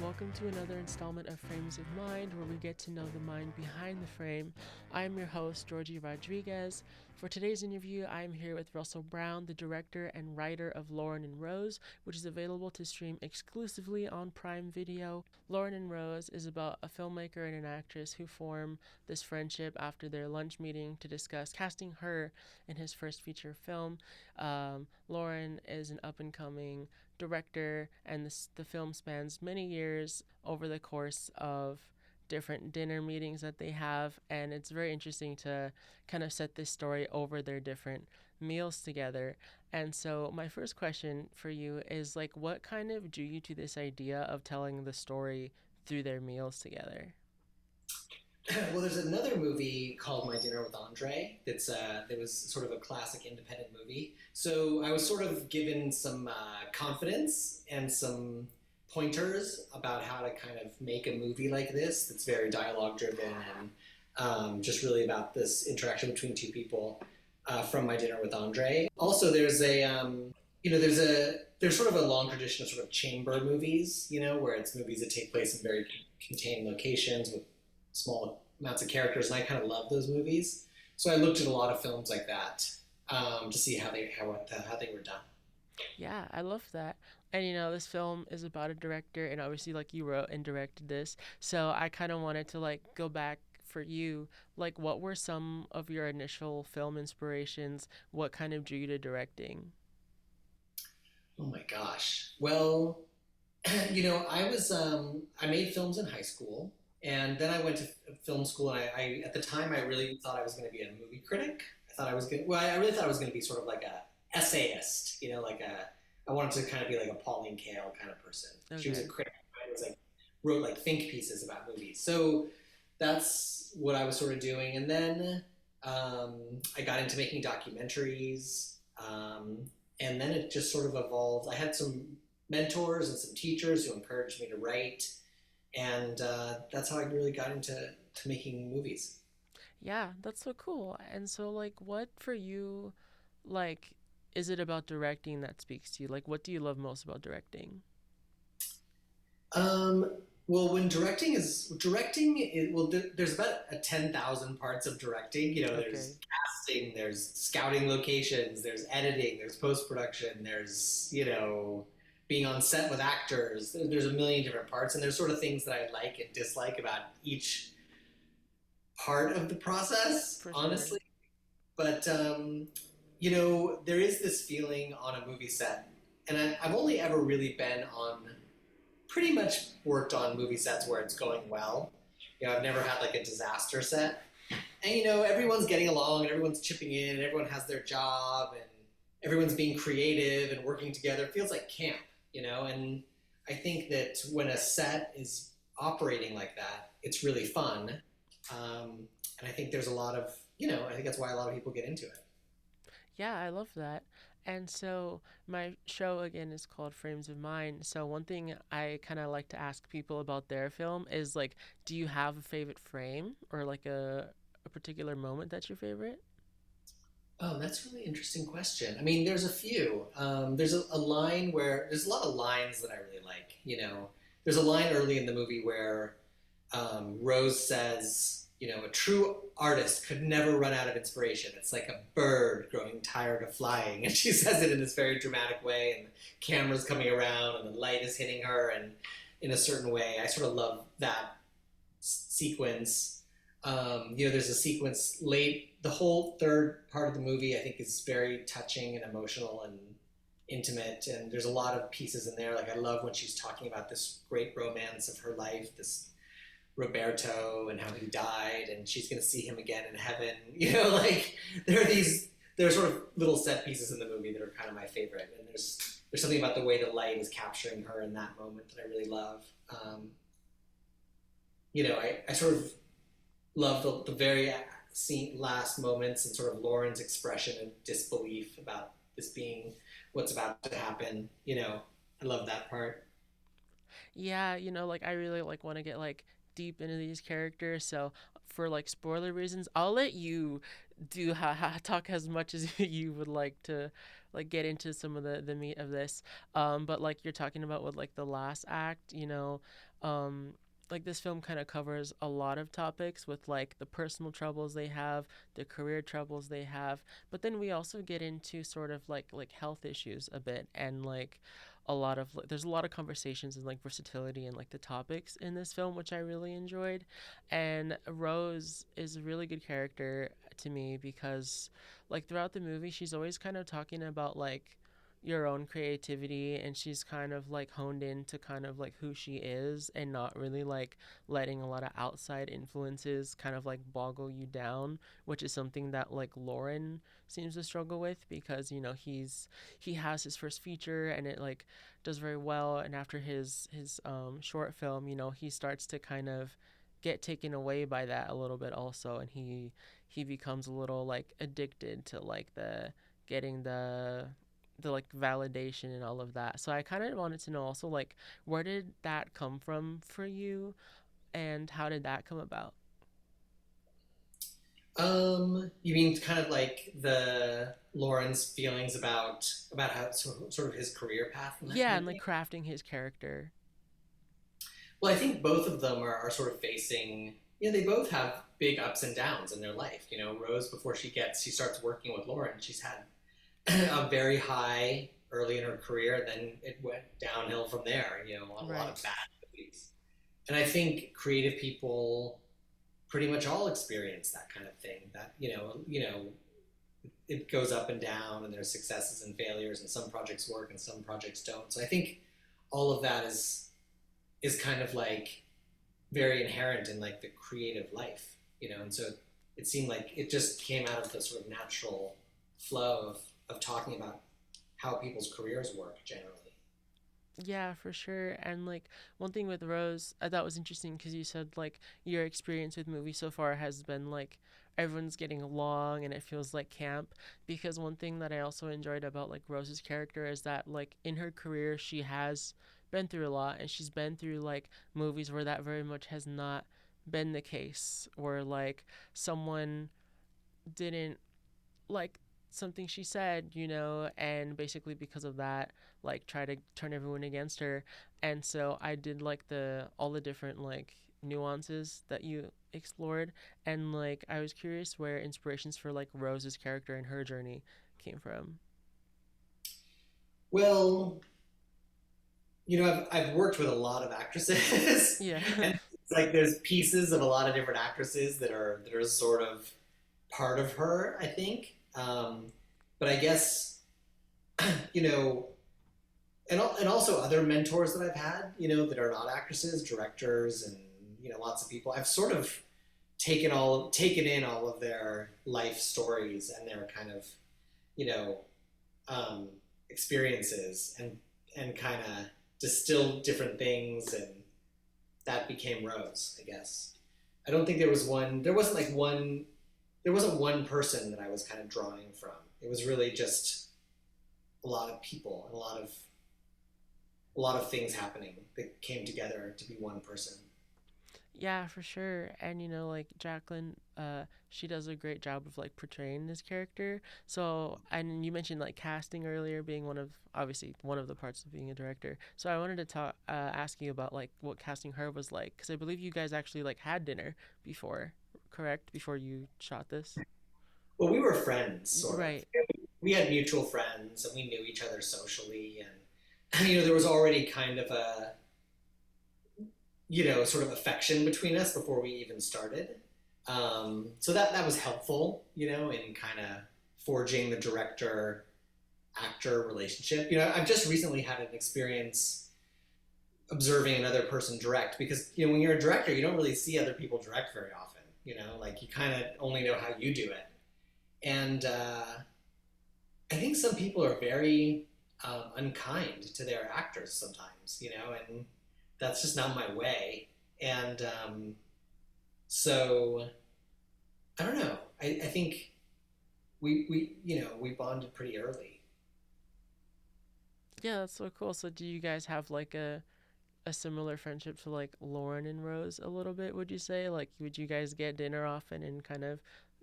Welcome to another installment of Frames of Mind, where we get to know the mind behind the frame. I'm your host, Georgie Rodriguez. For today's interview, I'm here with Russell Brown, the director and writer of Loren and Rose, which is available to stream exclusively on Prime Video. Loren and Rose is about a filmmaker and an actress who form this friendship after their lunch meeting to discuss casting her in his first feature film. Loren is an up and coming director, and the film spans many years over the course of different dinner meetings that they have, and it's very interesting to kind of set this story over their different meals together. And so my first question for you is like, what kind of drew you to this idea of telling the story through their meals together? Well, there's another movie called My Dinner with Andre that was sort of a classic independent movie. So I was sort of given some confidence and some pointers about how to kind of make a movie like this that's very dialogue driven and just really about this interaction between two people from My Dinner with Andre. Also, there's sort of a long tradition of sort of chamber movies, where it's movies that take place in very contained locations with small amounts of characters, and I kind of love those movies. So I looked at a lot of films like that to see how they were done. Yeah, I love that. And this film is about a director, and obviously, like, you wrote and directed this. So I kind of wanted to like go back for you. Like, what were some of your initial film inspirations? What kind of drew you to directing? Oh my gosh. Well, I made films in high school, and then I went to film school, and I at the time I really thought I was going to be a movie critic. I really thought I was going to be sort of like a essayist, I wanted to kind of be like a Pauline Kael kind of person. She was a Okay. critic, right? It was like wrote like think pieces about movies. So that's what I was sort of doing, and then I got into making documentaries, and then it just sort of evolved. I had some mentors and some teachers who encouraged me to write, and that's how I really got into making movies. Yeah, that's so cool. And so, like, what for you, like, is it about directing that speaks to you? Like, what do you love most about directing? Um, well, when there's about 10,000 parts of directing. Okay. There's casting, there's scouting locations, there's editing, there's post production, there's being on set with actors. There's a million different parts, and there's sort of things that I like and dislike about each part of the process, For sure. honestly. But there is this feeling on a movie set, and I've only ever really been on pretty much worked on movie sets where it's going well. I've never had like a disaster set. And everyone's getting along and everyone's chipping in and everyone has their job and everyone's being creative and working together. It feels like camp, and I think that when a set is operating like that, it's really fun. And I think there's a lot of, I think that's why a lot of people get into it. Yeah, I love that. And so my show again is called Frames of Mind. So one thing I kind of like to ask people about their film is like, do you have a favorite frame or like a particular moment that's your favorite? Oh, that's a really interesting question. I mean, there's a few. There's a line where there's a lot of lines that I really like. There's a line early in the movie where Rose says, a true artist could never run out of inspiration. It's like a bird growing tired of flying. And she says it in this very dramatic way, and the camera's coming around, and the light is hitting her, and in a certain way. I sort of love that sequence. There's a sequence late. The whole third part of the movie, I think, is very touching and emotional and intimate. And there's a lot of pieces in there. Like I love when she's talking about this great romance of her life, this Roberto, and how he died, and she's going to see him again in heaven. Like there are sort of little set pieces in the movie that are kind of my favorite. And there's something about the way the light is capturing her in that moment that I really love. I sort of love the very last moments and sort of Lauren's expression of disbelief about this being what's about to happen. I love that part. Yeah, like I really like want to get like deep into these characters. So for like spoiler reasons, I'll let you do talk as much as you would like to like get into some of the meat of this. But like you're talking about with like the last act, um like this film kind of covers a lot of topics with like the personal troubles they have, the career troubles they have, but then we also get into sort of like health issues a bit, and like a lot of like, there's a lot of conversations and like versatility and like the topics in this film, which I really enjoyed. And Rose is a really good character to me because like throughout the movie she's always kind of talking about like your own creativity, and she's kind of like honed in to kind of like who she is and not really like letting a lot of outside influences kind of like boggle you down, which is something that like Loren seems to struggle with because you know he has his first feature and it like does very well, and after his short film, you know, he starts to kind of get taken away by that a little bit also, and he becomes a little like addicted to like the getting the like validation and all of that. So I kind of wanted to know also like where did that come from for you and how did that come about? You mean kind of like the Lauren's feelings about how sort of his career path and that Yeah, kind and of like thing? crafting his character. Well, I think both of them are sort of facing. They both have big ups and downs in their life. Rose, before she starts working with Lauren, she's had a very high early in her career, then it went downhill from there. A lot Right. of bad movies, and I think creative people pretty much all experience that kind of thing. That it goes up and down, and there's successes and failures, and some projects work and some projects don't. So I think all of that is kind of like very inherent in like the creative life, and so it seemed like it just came out of the sort of natural flow of talking about how people's careers work generally. Yeah, for sure. And like one thing with Rose, I thought was interesting because you said like your experience with movies so far has been like everyone's getting along and it feels like camp. Because one thing that I also enjoyed about like Rose's character is that like in her career she has been through a lot, and she's been through like movies where that very much has not been the case, or like someone didn't like something she said, you know, and basically because of that, like try to turn everyone against her. And so I did like the all the different like nuances that you explored, and like I was curious where inspirations for like Rose's character and her journey came from. Well, I've worked with a lot of actresses, Yeah. and it's like there's pieces of a lot of different actresses that are sort of part of her, I think. But I guess you know, and also other mentors that I've had, that are not actresses, directors, and lots of people. I've sort of taken in all of their life stories and their kind of you know um, experiences, and kind of distilled different things, and that became Rose, I guess. I don't think there wasn't one person that I was kind of drawing from. It was really just a lot of people and a lot of things happening that came together to be one person. Yeah, for sure. And you know, like Jacqueline, she does a great job of like portraying this character. So, and you mentioned like casting earlier being one of obviously one of the parts of being a director. So I wanted to ask you about like what casting her was like, because I believe you guys actually like had dinner before, correct? Before you shot this. Well, we were friends, sort of. Right. We had mutual friends, and we knew each other socially, and there was already kind of a sort of affection between us before we even started. So that was helpful, in kind of forging the director actor relationship. I've just recently had an experience observing another person direct, because when you're a director, you don't really see other people direct very often. Like you kind of only know how you do it, and I think some people are very unkind to their actors sometimes, and that's just not my way. And so I don't know. I think we bonded pretty early. Yeah, that's so cool. So do you guys have like a similar friendship to like Lauren and Rose a little bit, would you say? Like would you guys get dinner often and kind of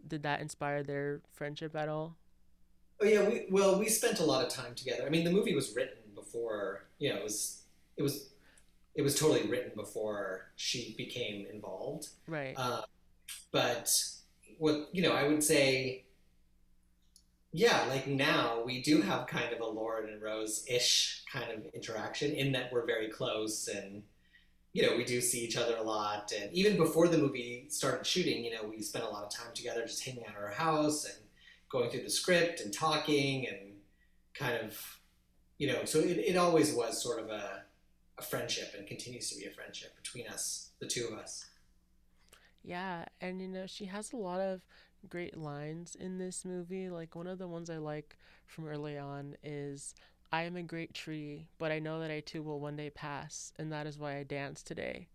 did that inspire their friendship at all? Oh yeah, we spent a lot of time together. I mean, the movie was written before, it was it was totally written before she became involved. Right. Uh, but what I would say, yeah, like now we do have kind of a Lauren and Rose ish kind of interaction in that we're very close and we do see each other a lot. And even before the movie started shooting, we spent a lot of time together just hanging out at our house and going through the script and talking and kind of, so it always was sort of a friendship and continues to be a friendship between us, the two of us. Yeah, and she has a lot of great lines in this movie. Like one of the ones I like from early on is I am a great tree, but I know that I too will one day pass, and that is why I dance today.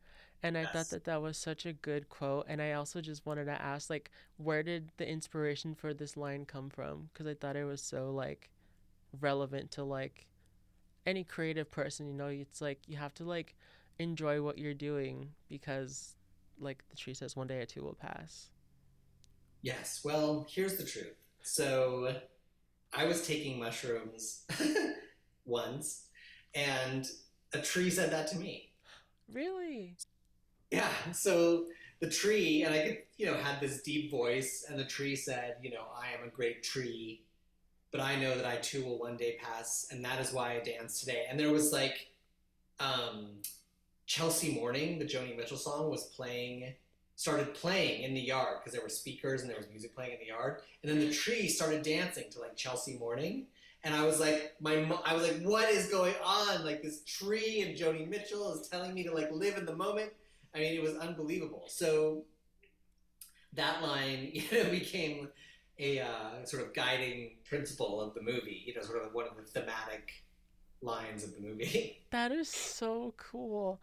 And I thought Yes. that that was such a good quote, and I also just wanted to ask like where did the inspiration for this line come from? Because I thought it was so like relevant to like any creative person, it's like you have to like enjoy what you're doing because like the tree says one day or two will pass. Yes. Well, here's the truth. So I was taking mushrooms once, and a tree said that to me. Really? Yeah. So the tree, and I could, had this deep voice, and the tree said, I am a great tree, but I know that I too will one day pass, and that is why I dance today. And there was like um, Chelsea Morning, the Joni Mitchell song, started playing in the yard because there were speakers and there was music playing in the yard. And then the tree started dancing to like Chelsea Morning. And I was like, what is going on? Like this tree and Joni Mitchell is telling me to like live in the moment. I mean, it was unbelievable. So that line, became a sort of guiding principle of the movie. Sort of one of the thematic lines of the movie. That is so cool.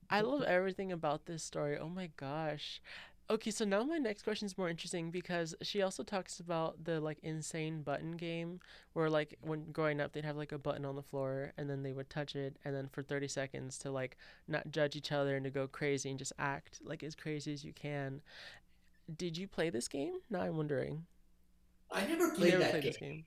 I love everything about this story. Oh my gosh. Okay, so now my next question is more interesting because she also talks about the like insane button game where like when growing up they'd have like a button on the floor and then they would touch it and then for 30 seconds to like not judge each other and to go crazy and just act like as crazy as you can. Did you play this game? Now I'm wondering. I never You played never that played game. this game.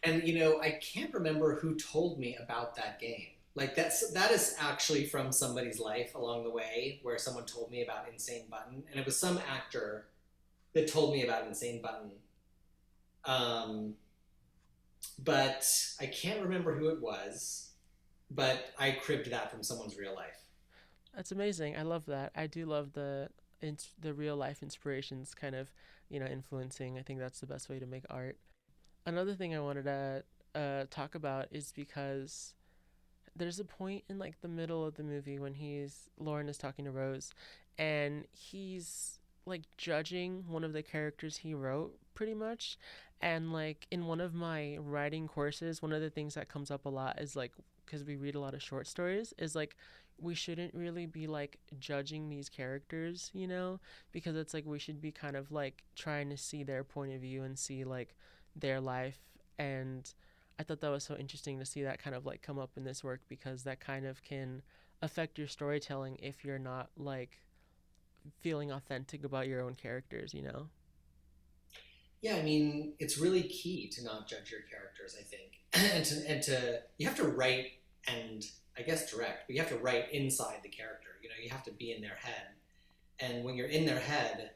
And I can't remember who told me about that game. Like that is actually from somebody's life along the way where someone told me about Insane Button, and it was some actor that told me about Insane Button. Um, but I can't remember who it was. But I cribbed that from someone's real life. That's amazing. I love that. I do love the real life inspirations kind of, influencing. I think that's the best way to make art. Another thing I wanted to talk about is because there's a point in like the middle of the movie when he's Lauren is talking to Rose and he's like judging one of the characters he wrote pretty much. And like in one of my writing courses, one of the things that comes up a lot is like because we read a lot of short stories is like we shouldn't really be like judging these characters, because it's like we should be kind of like trying to see their point of view and see like their life. And I thought that was so interesting to see that kind of like come up in this work because that kind of can affect your storytelling if you're not like feeling authentic about your own characters. Yeah, I mean, it's really key to not judge your characters, I think. And to you have to write and I guess direct, but you have to write inside the character. You have to be in their head. And when you're in their head,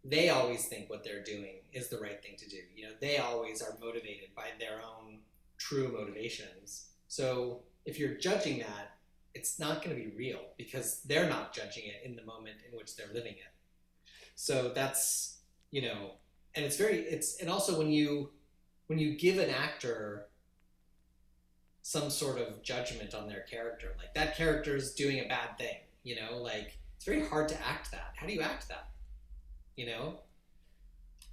they always think what they're doing is the right thing to do. They always are motivated by their own true motivations. So if you're judging that, it's not going to be real because they're not judging it in the moment in which they're living it. So that's, and and also when you give an actor some sort of judgment on their character, like that character's doing a bad thing, like it's very hard to act that. How do you act that? You know,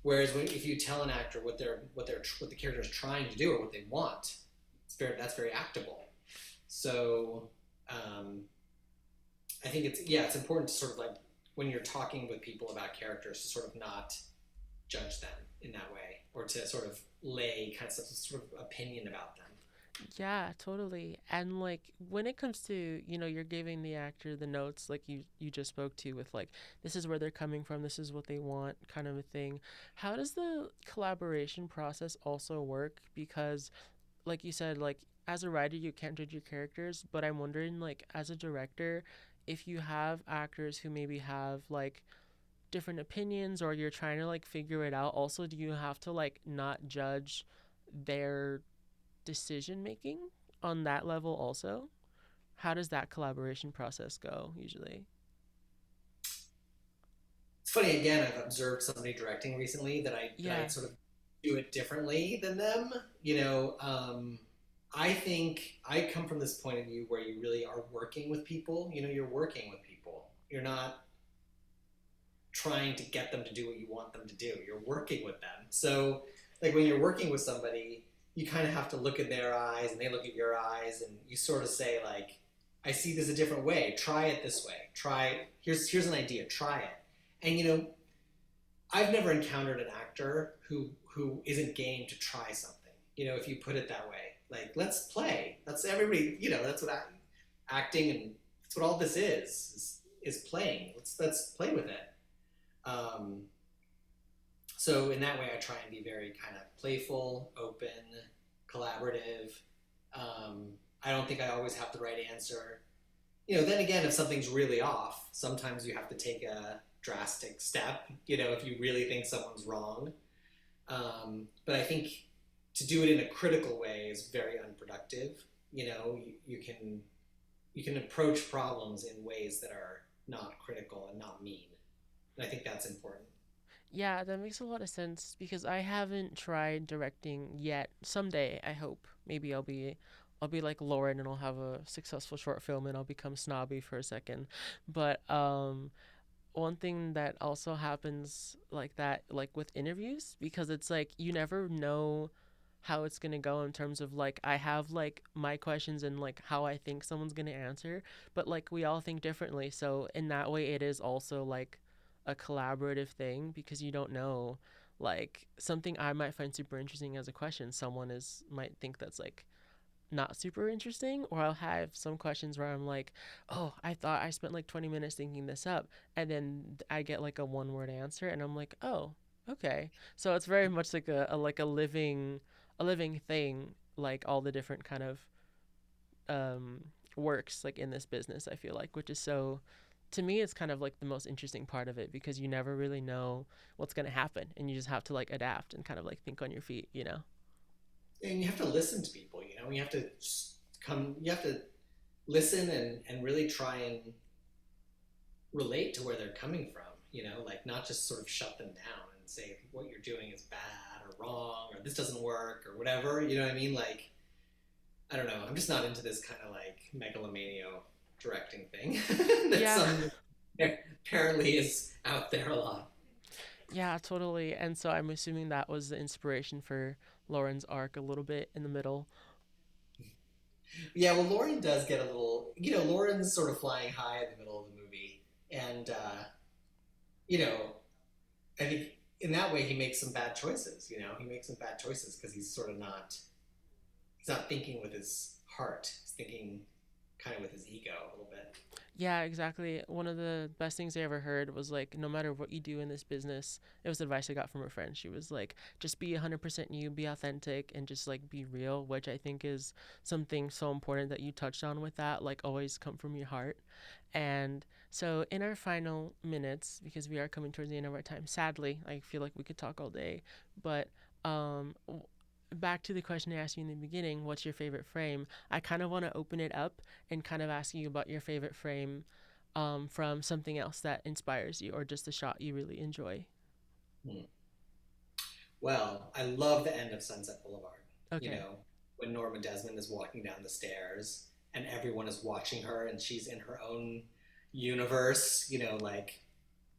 Whereas if you tell an actor what the character is trying to do or what they want, that's very actable. So um, I think it's important to sort of like when you're talking with people about characters to sort of not judge them in that way or to sort of lay kind of some sort of opinion about them. Yeah, totally. And like when it comes to, you're giving the actor the notes like you just spoke to with like this is where they're coming from, this is what they want kind of a thing. How does the collaboration process also work? Because like you said, like as a writer, you can't judge your characters, but I'm wondering, like, as a director, if you have actors who maybe have like different opinions or you're trying to like figure it out, also, do you have to like not judge their decision making on that level also? How does that collaboration process go usually? It's funny again. I've observed somebody directing recently that I Yeah. sort of do it differently than them. You know, I think I come from this point of view where you really are working with people. You know, you're working with people. You're not trying to get them to do what you want them to do. You're working with them. So, like when you're working with somebody, you kind of have to look in their eyes and they look at your eyes, and you sort of say like, "I see this a different way. Try it this way. Try here's an idea. Try it." And you know, I've never encountered an actor who isn't game to try something. You know, if you put it that way, like let's play. That's everybody. You know, that's what acting and that's what all this is playing. Let's play with it. Um, so in that way, I try and be very kind of playful, open, collaborative. Um, I don't think I always have the right answer. You know, then again, if something's really off, sometimes you have to take a drastic step. You know, if you really think someone's wrong. But I think to do it in a critical way is very unproductive. You know, you can approach problems in ways that are not critical and not mean. And I think that's important. Yeah, that makes a lot of sense because I haven't tried directing yet. Someday, I hope. Maybe I'll be like Lauren and I'll have a successful short film and I'll become snobby for a second. But one thing that also happens like that like with interviews because it's like you never know how it's going to go in terms of like I have like my questions and like how I think someone's going to answer, but like we all think differently. So in that way it is also like a collaborative thing because you don't know like something I might find super interesting as a question someone is might think that's like not super interesting, or I'll have some questions where I'm like, "Oh, I thought I spent like 20 minutes thinking this up," and then I get like a one-word answer, and I'm like, "Oh, okay." So it's very much like a like a living thing, like all the different kind of works like in this business. I feel like, which is so. To me, it's kind of like the most interesting part of it because you never really know what's gonna happen, and you just have to like adapt and kind of like think on your feet, you know? And you have to listen to people. You know, you have to come. You have to listen and really try and relate to where they're coming from. You know, like not just sort of shut them down and say what you're doing is bad or wrong or this doesn't work or whatever. You know what I mean? Like I don't know. I'm just not into this kind of like megalomania directing thing that Yeah. some apparently is out there a lot. Yeah, totally. And so I'm assuming that was the inspiration for Lauren's arc a little bit in the middle. Yeah, well, Lauren does get a little. You know, Lauren's sort of flying high in the middle of the movie, and you know, I think in that way he makes some bad choices. You know, he makes some bad choices because he's sort of not. He's not thinking with his heart. He's thinking kind of with his ego a little bit. Yeah, exactly. One of the best things I ever heard was like, no matter what you do in this business, it was advice I got from a friend. She was like, just be 100% you, be authentic, and just like be real, which I think is something so important that you touched on with that. Like, always come from your heart. And so, in our final minutes, because we are coming towards the end of our time, sadly, I feel like we could talk all day, but um, back to the question I asked you in the beginning, what's your favorite frame? I kind of want to open it up and kind of ask you about your favorite frame from something else that inspires you or just a shot you really enjoy. Hmm. Well, I love the end of Sunset Boulevard. You Okay. know, when Norma Desmond is walking down the stairs and everyone is watching her and she's in her own universe, you know, like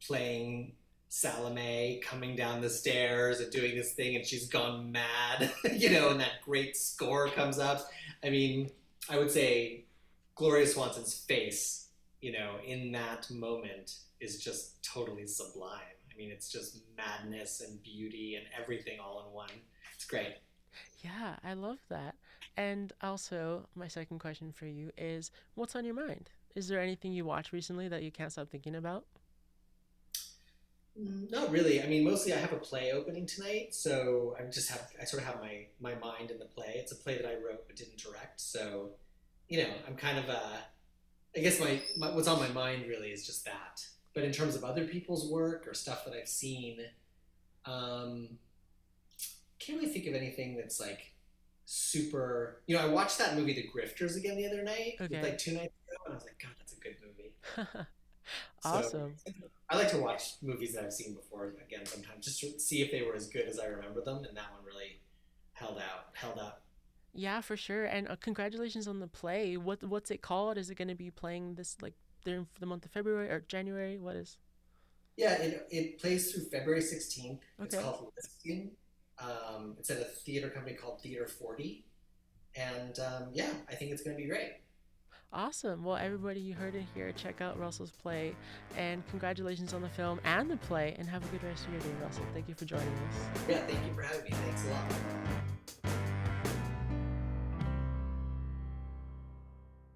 playing Salome coming down the stairs and doing this thing and she's gone mad, you know, and that great score comes up. I mean, I would say Gloria Swanson's face, you know, in that moment is just totally sublime. I mean, it's just madness and beauty and everything all in one. It's great. Yeah, I love that. And also, my second question for you is what's on your mind? Is there anything you watched recently that you can't stop thinking about? Not really. I mean, mostly I have a play opening tonight, so I sort of have my mind in the play. It's a play that I wrote but didn't direct, so I'm kind of I guess my what's on my mind really is just that. But in terms of other people's work or stuff that I've seen, um, can't really think of anything that's like super. I watched that movie The Grifters again the other night, with Okay. like 2 nights ago, and I was like, God, that's a good movie. So Awesome. I like to watch movies that I've seen before again sometimes, just to see if they were as good as I remember them. And that one really held up. Yeah, for sure. And congratulations on the play. What's it called? Is it going to be playing this like during the month of February or January? What is? Yeah, it plays through February 16th. It's Okay. called Listing. It's at a theater company called Theater 40. And yeah, I think it's going to be great. Awesome. Well, everybody, you heard it here. Check out Russell's play, and congratulations on the film and the play. And have a good rest of your day, Russell. Thank you for joining us. Yeah, thank you for having me. Thanks a lot.